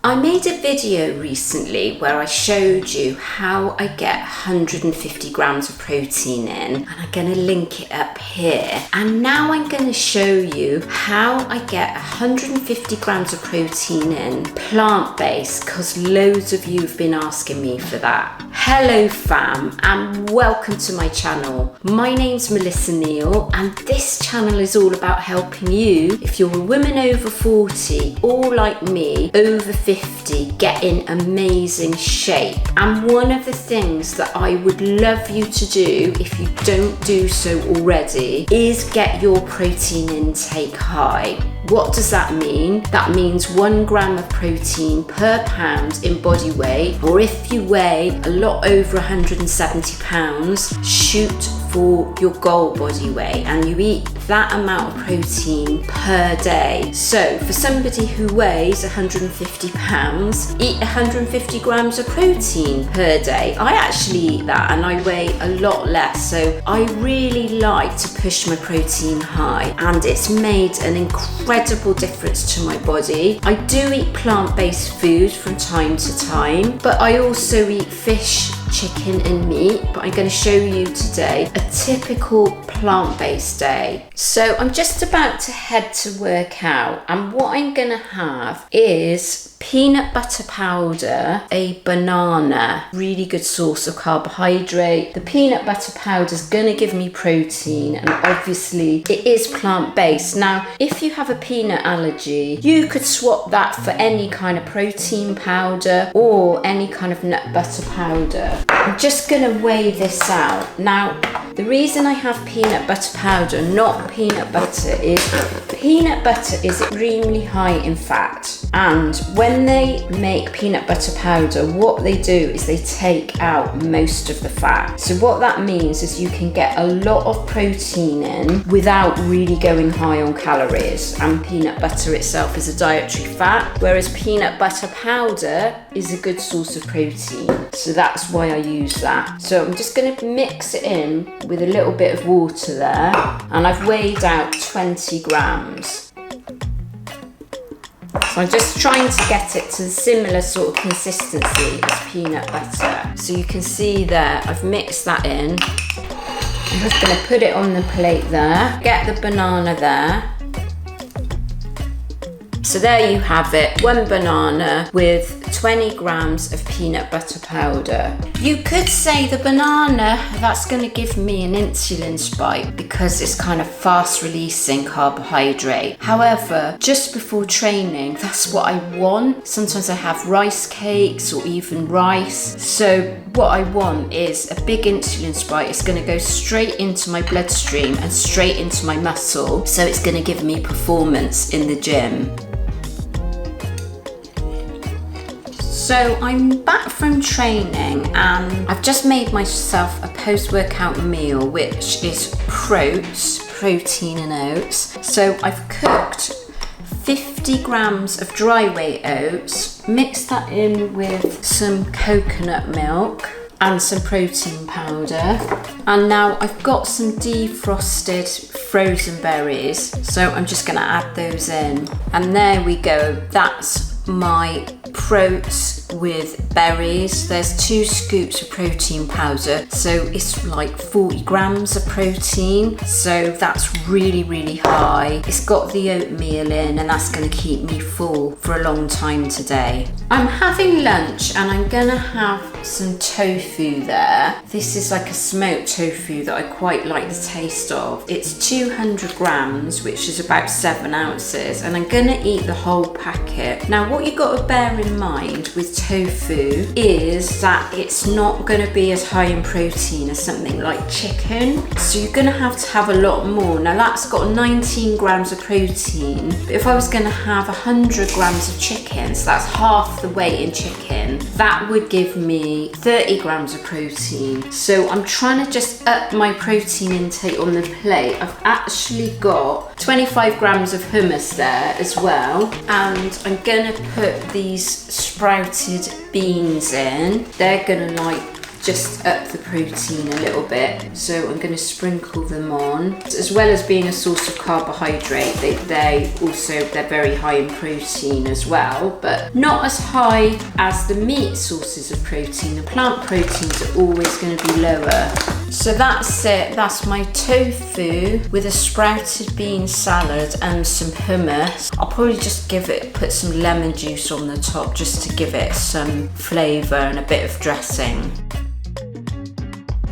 I made a video recently where I showed you how I get 150 grams of protein in, and I'm going to link it up here. And now I'm going to show you how I get 150 grams of protein in plant-based, because loads of you have been asking me for that. Hello fam, and welcome to my channel. My name's Melissa Neal, and this channel is all about helping you, if you're a woman over 40 or like me, over 50, get in amazing shape. And one of the things that I would love you to do, if you don't do so already, is get your protein intake high. What does that mean? That means 1 gram of protein per pound in body weight, or if you weigh a lot over 170 pounds, shoot for your goal body weight and you eat that amount of protein per day. So for somebody who weighs 150 pounds, eat 150 grams of protein per day. I actually eat that and I weigh a lot less, so I really like to push my protein high, and it's made an incredible difference to my body. I do eat plant-based food from time to time, but I also eat fish, chicken and meat, but I'm going to show you today a typical plant-based day. So I'm just about to head to work out, and what I'm going to have is peanut butter powder, a banana, really good source of carbohydrate. The peanut butter powder is going to give me protein, and obviously it is plant-based. Now if you have a peanut allergy, you could swap that for any kind of protein powder or any kind of nut butter powder. I'm just going to weigh this out. Now the reason I have peanut butter powder, not peanut butter, is peanut butter is extremely high in fat, and when they make peanut butter powder, what they do is they take out most of the fat. So what that means is you can get a lot of protein in without really going high on calories, and peanut butter itself is a dietary fat, whereas peanut butter powder is a good source of protein. So that's why I use that. So I'm just going to mix it in with a little bit of water there, and I've weighed out 20 grams. So I'm just trying to get it to a similar sort of consistency as peanut butter. So you can see there, I've mixed that in. I'm just going to put it on the plate there, get the banana there. So there you have it, 1 banana with 20 grams of peanut butter powder. You could say the banana, that's going to give me an insulin spike because it's kind of fast releasing carbohydrate. However, just before training, that's what I want. Sometimes I have rice cakes or even rice. So what I want is a big insulin spike. It's going to go straight into my bloodstream and straight into my muscle. So it's going to give me performance in the gym. So I'm back from training and I've just made myself a post-workout meal, which is protein and oats. So I've cooked 50 grams of dry weight oats, mixed that in with some coconut milk and some protein powder. And now I've got some defrosted frozen berries, so I'm just going to add those in. And there we go, that's my protein with berries. There's 2 scoops of protein powder, so it's like 40 grams of protein, so that's really high. It's got the oatmeal in, and that's going to keep me full for a long time today. I'm having lunch and I'm gonna have some tofu there. This is like a smoked tofu that I quite like the taste of. It's 200 grams, which is about 7 ounces, and I'm gonna eat the whole packet. Now what you've got to bear in mind with tofu is that it's not going to be as high in protein as something like chicken, so you're going to have a lot more. Now that's got 19 grams of protein, but if I was going to have 100 grams of chicken, so that's half the weight in chicken, that would give me 30 grams of protein. So I'm trying to just up my protein intake on the plate. I've actually got 25 grams of hummus there as well, and I'm going to put these sprouted beans in. They're gonna like just up the protein a little bit. So I'm going to sprinkle them on. As well as being a source of carbohydrate, they're very high in protein as well, but not as high as the meat sources of protein. The plant proteins are always going to be lower. So that's it. That's my tofu with a sprouted bean salad and some hummus. I'll probably just put some lemon juice on the top just to give it some flavour and a bit of dressing.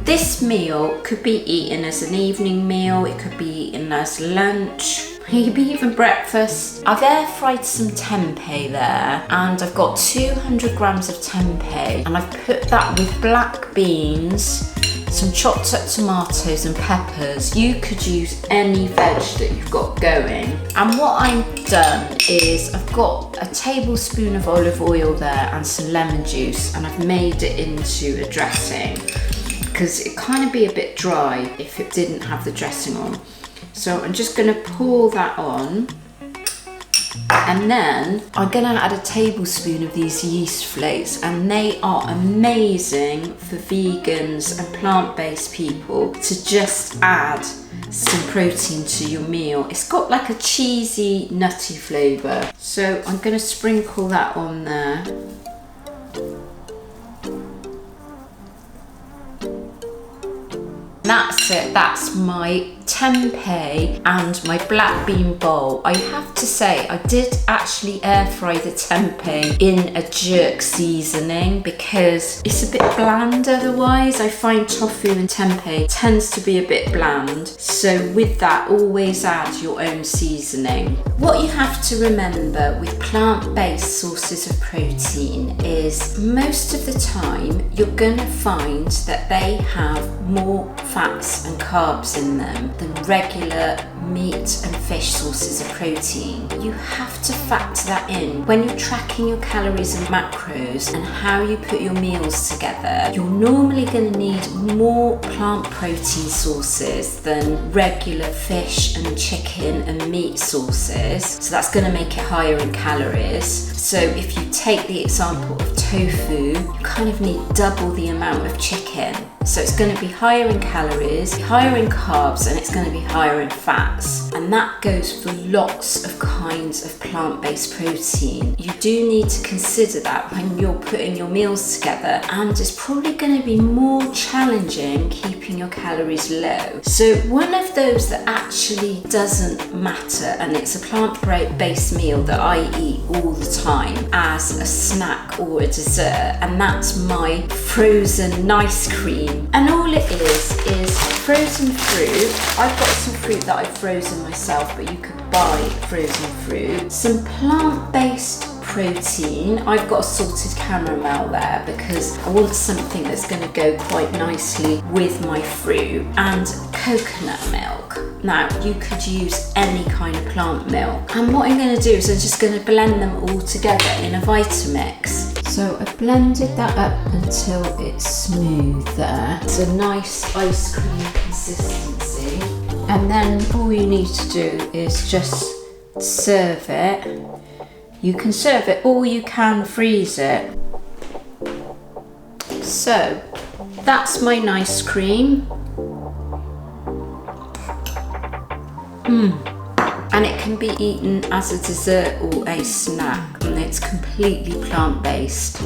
This meal could be eaten as an evening meal, it could be eaten as lunch, maybe even breakfast. I've air fried some tempeh there, and I've got 200 grams of tempeh, and I've put that with black beans, some chopped up tomatoes and peppers. You could use any veg that you've got going. And what I've done is I've got a tablespoon of olive oil there and some lemon juice, and I've made it into a dressing because it kind of be a bit dry if it didn't have the dressing on. So I'm just going to pour that on, and then I'm going to add a tablespoon of these yeast flakes, and they are amazing for vegans and plant-based people to just add some protein to your meal. It's got like a cheesy, nutty flavour. So I'm going to sprinkle that on there. That's it, that's my tempeh and my black bean bowl. I have to say, I did actually air fry the tempeh in a jerk seasoning because it's a bit bland otherwise. I find tofu and tempeh tends to be a bit bland. So with that, always add your own seasoning. What you have to remember with plant-based sources of protein is most of the time you're gonna find that they have more fats and carbs in them than regular meat and fish sources of protein. You have to factor that in when you're tracking your calories and macros and how you put your meals together. You're normally going to need more plant protein sources than regular fish and chicken and meat sources, so that's going to make it higher in calories. So if you take the example of tofu, you kind of need double the amount of chicken. So it's going to be higher in calories, higher in carbs, and it's going to be higher in fats. And that goes for lots of kinds of plant-based protein. You do need to consider that when you're putting your meals together, and it's probably going to be more challenging keeping your calories low. So one of those that actually doesn't matter, and it's a plant-based meal that I eat all the time as a snack or a dessert, and that's my frozen ice cream. And all it is frozen fruit. I've got some fruit that I've frozen myself, but you could buy frozen fruit. Some plant-based protein. I've got a salted caramel there because I want something that's going to go quite nicely with my fruit, and coconut milk. Now, you could use any kind of plant milk. And what I'm going to do is I'm just going to blend them all together in a Vitamix. So I blended that up until it's smooth there. It's a nice ice cream consistency. And then all you need to do is just serve it. You can serve it or you can freeze it. So that's my ice cream. And it can be eaten as a dessert or a snack, and it's completely plant-based.